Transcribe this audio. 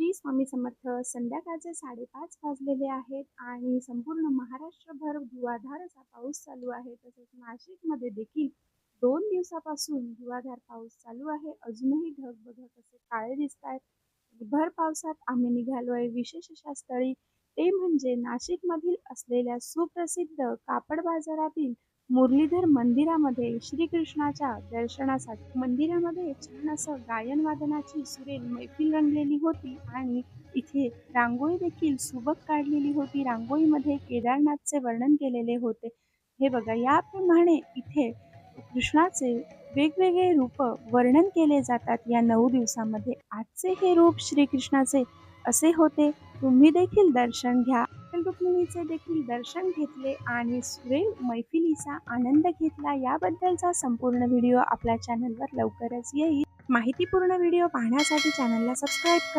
श्री स्वामी समर्थ. संध्याकाळचे 5:30 वाजलेले आहेत आणि संपूर्ण महाराष्ट्रभर धुवाधार असा पाऊस चालू आहे. तसेच नाशिकमध्ये देखील 2 दिवसापासून धुवाधार पाऊस चालू आहे. अजूनही ढगबगट असे काळे दिसत आहेत. भर पावसात आम्ही निघालोय विशेष अशा स्थळी, ते म्हणजे नाशिकमधील असलेल्या सुप्रसिद्ध कापड बाजारातील मुरलीधर मंदिरामध्ये श्रीकृष्णाच्या दर्शनासाठी. मंदिरामध्ये छान असं गायन वादनाची सुरेल मैफिल रंगलेली होती आणि इथे रांगोळी देखील सुबक काढलेली होती. रांगोळीमध्ये केदारनाथचे वर्णन केलेले होते. हे बघा, याप्रमाणे इथे कृष्णाचे वेगवेगळे रूप वर्णन केले जातात या 9 दिवसामध्ये. आजचे हे रूप श्रीकृष्णाचे असे होते. तुम्ही देखील दर्शन घ्या. रुक्मिणीचे देखील दर्शन घेतले आणि सुरेल मैफिलीचा आनंद घेतला. याबद्दलचा संपूर्ण व्हिडिओ आपल्या चॅनलवर लवकरच येईल. माहितीपूर्ण व्हिडिओ पाहण्यासाठी चॅनलला सबस्क्राईब करा.